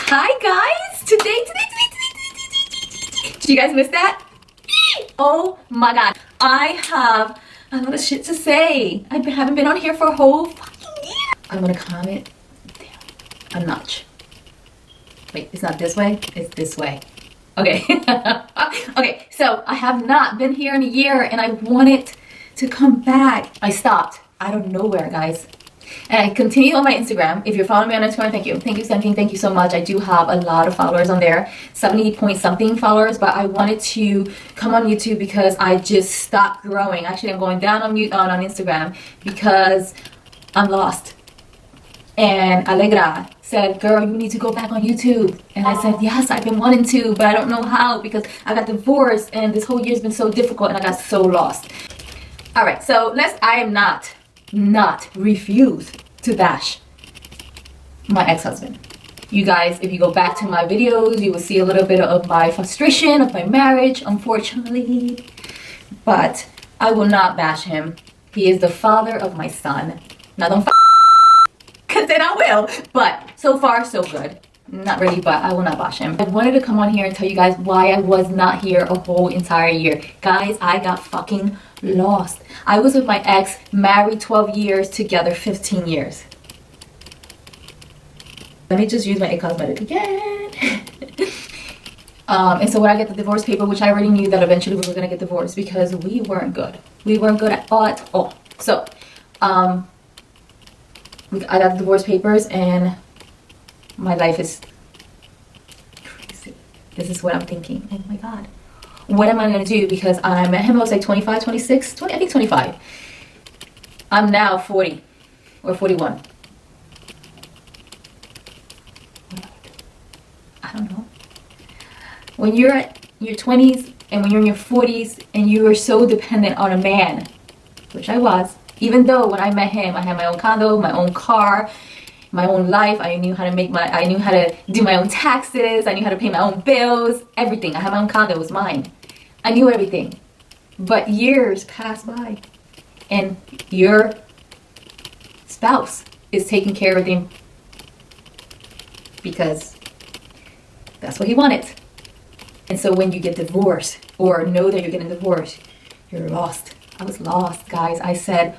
Hi guys! Today. Did you guys miss that? Oh my god. I have a lot of shit to say. I haven't been on here for a whole fucking year. I'm gonna comment down a notch. Wait, it's not this way, it's this way. Okay. Okay, so I have not been here in a year and I wanted to come back. I stopped out of nowhere, guys. And I continue on my Instagram. If you're following me on Instagram, thank you. Thank you, Senking. Thank you so much. I do have a lot of followers on there. 70 point something followers. But I wanted to come on YouTube because I just stopped growing. Actually, I'm going down on Instagram because I'm lost. And Allegra said, girl, you need to go back on YouTube. And I said, yes, I've been wanting to, but I don't know how because I got divorced and this whole year's been so difficult and I got so lost. All right, so I am not refuse to bash my ex-husband. You guys, if you go back to my videos, you will see a little bit of my frustration of my marriage, unfortunately. But I will not bash him. He is the father of my son. Now don't because then I will. But so far, so good. Not really, but I will not bash him. I wanted to come on here and tell you guys why I was not here a whole entire year. Guys, I got fucking lost. I was with my ex, married 12 years, together 15 years. Let me just use my cosmetic again. And so when I get the divorce paper, which I already knew that eventually we were going to get divorced because we weren't good. We weren't good at all. So, I got the divorce papers and my life is crazy. This is what I'm thinking. Oh my god. What am I going to do? Because I met him, I was like 25, 26, 20, I think 25. I'm now 40 or 41. I don't know. When you're at your 20s and when you're in your 40s and you are so dependent on a man, which I was, even though when I met him, I had my own condo, my own car, my own life. I knew how to do my own taxes. I knew how to pay my own bills, everything. I had my own condo, it was mine. I knew everything. But years passed by and your spouse is taking care of everything because that's what he wanted. And so when you get divorced or know that you're getting divorced, you're lost. I was lost, guys. I said,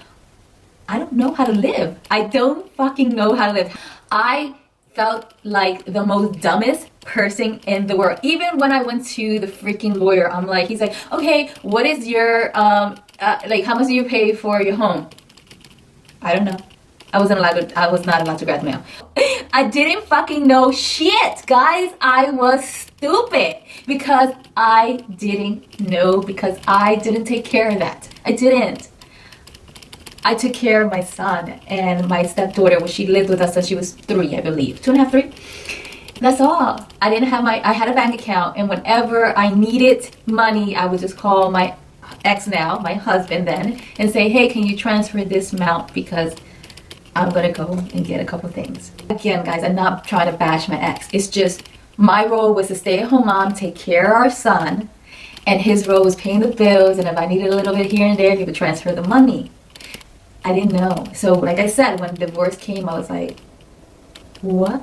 I don't know how to live. I don't fucking know how to live. I felt like the most dumbest person in the world. Even when I went to the freaking lawyer, I'm like, he's like, okay, what is your, like, how much do you pay for your home? I don't know. I was not allowed to grab mail. I didn't fucking know shit, guys. I was stupid because I didn't know, because I didn't take care of that. I didn't. I took care of my son and my stepdaughter when she lived with us since she was 3, I believe. 2.5, 3. That's all. I had a bank account, and whenever I needed money, I would just call my ex now, my husband then, and say, hey, can you transfer this amount because I'm gonna go and get a couple things. Again, guys, I'm not trying to bash my ex. It's just my role was to stay at home mom, take care of our son, and his role was paying the bills, and if I needed a little bit here and there, he would transfer the money. I didn't know. So like I said, when divorce came, I was like, what?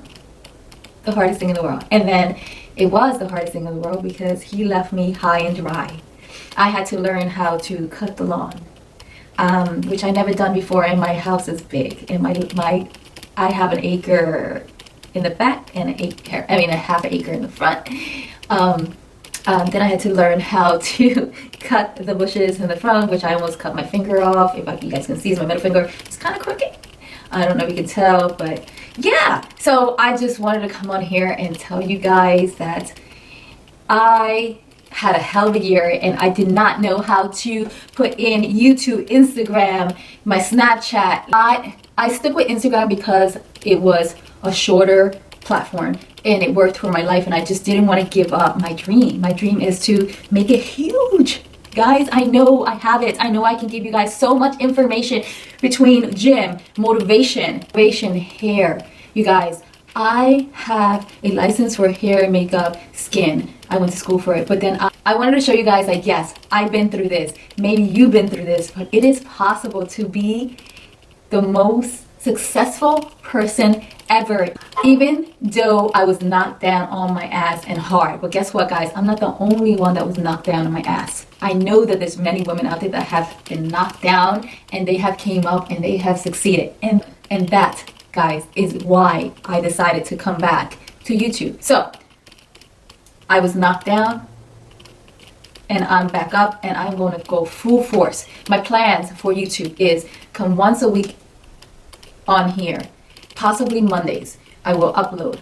The hardest thing in the world. And then it was the hardest thing in the world because he left me high and dry. I had to learn how to cut the lawn, which I never done before, and my house is big. And I have an acre in the back and a half an acre in the front. Then I had to learn how to cut the bushes in the front, which I almost cut my finger off. If you guys can see, my middle finger is kind of crooked. I don't know if you can tell, but yeah. So I just wanted to come on here and tell you guys that I had a hell of a year and I did not know how to put in YouTube, Instagram, my Snapchat. I stuck with Instagram because it was a shorter platform and it worked for my life, and I just didn't want to give up my dream. My dream is to make it huge. Guys, I know I have it. I know I can give you guys so much information between gym, motivation, hair. You guys, I have a license for hair, makeup, skin. I went to school for it, but then I wanted to show you guys, like, yes, I've been through this. Maybe you've been through this, but it is possible to be the most successful person ever. Even though I was knocked down on my ass and hard. But guess what, guys? I'm not the only one that was knocked down on my ass. I know that there's many women out there that have been knocked down and they have came up and they have succeeded. And that, guys, is why I decided to come back to YouTube. So I was knocked down and I'm back up and I'm going to go full force. My plans for YouTube is come once a week on here, possibly Mondays. I will upload.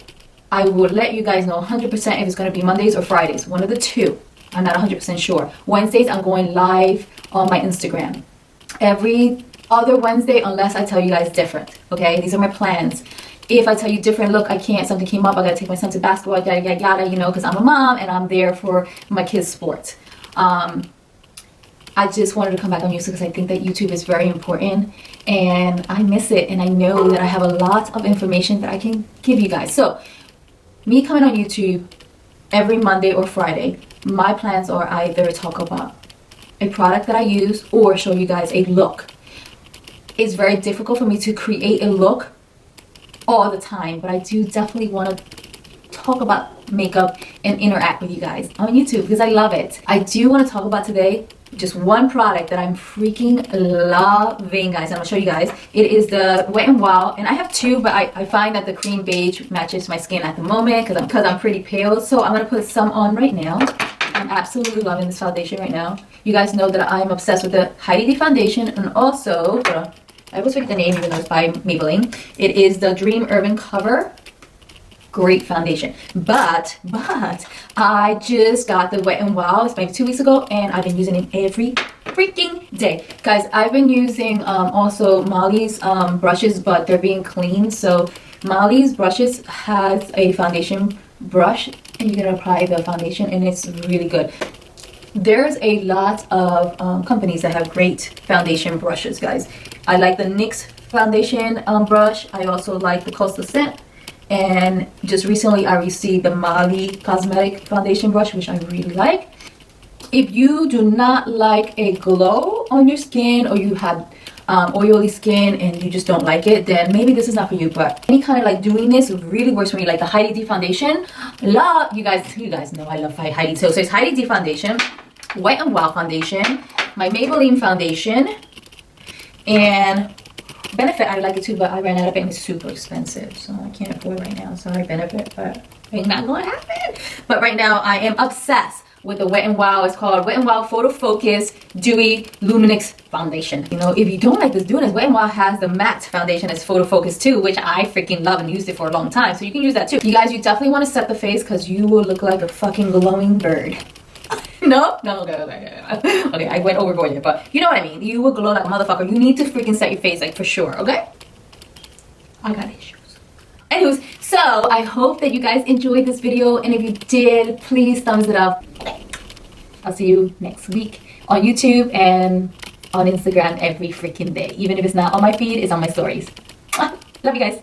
I will let you guys know 100% if it's going to be Mondays or Fridays, one of the two. I'm not 100% sure. Wednesdays, I'm going live on my Instagram. Every other Wednesday, unless I tell you guys different. Okay, these are my plans. If I tell you different, look, I can't, something came up, I gotta take my son to basketball, yada, yada, yada, you know, because I'm a mom and I'm there for my kids' sports. I just wanted to come back on YouTube because I think that YouTube is very important and I miss it, and I know that I have a lot of information that I can give you guys. So me coming on YouTube every Monday or Friday, my plans are either talk about a product that I use or show you guys a look. It's very difficult for me to create a look all the time, but I do definitely want to talk about makeup and interact with you guys on YouTube because I love it. I do want to talk about today just one product that I'm freaking loving, guys. I'm gonna show you guys. It is the Wet n Wild, and I have two, but I find that the cream beige matches my skin at the moment because I'm pretty pale. So I'm gonna put some on right now. I'm absolutely loving this foundation right now. You guys know that I'm obsessed with the Heidi D foundation, and also I always forget the name even though it's by Maybelline. It is the Dream Urban Cover. Great foundation, but I just got the Wet n Wild. It's maybe 2 weeks ago, and I've been using it every freaking day, guys. I've been using also Molly's brushes, but they're being cleaned. So Molly's brushes has a foundation brush, and you can apply the foundation, and it's really good. There's a lot of companies that have great foundation brushes, guys. I like the NYX foundation brush. I also like the Coastal Scent. And just recently I received the Molly Cosmetic foundation brush, which I really like. If you do not like a glow on your skin, or you have oily skin and you just don't like it, then maybe this is not for you. But any kind of like doing this really works for me. Like the Heidi D foundation, love, you guys know I love Heidi too. So it's Heidi D foundation, Wet n Wild foundation, my Maybelline foundation, and Benefit. I like it too, but I ran out of it and it's super expensive, so I can't afford right now. Sorry, Benefit, but it's not going to happen. But right now I am obsessed with the Wet n Wild. It's called Wet n Wild Photo Focus Dewy Luminix Foundation. You know, if you don't like this doing this, Wet n Wild has the matte foundation as Photo Focus too, which I freaking love and used it for a long time. So you can use that too. You guys, you definitely want to set the face because you will look like a fucking glowing bird. No, okay, I went overboard here, but you know what I mean. You will glow like a motherfucker. You need to freaking set your face, like, for sure, okay? I got issues. Anyways, so I hope that you guys enjoyed this video, and if you did, please thumbs it up. I'll see you next week on YouTube and on Instagram every freaking day. Even if it's not on my feed, it's on my stories. Love you guys.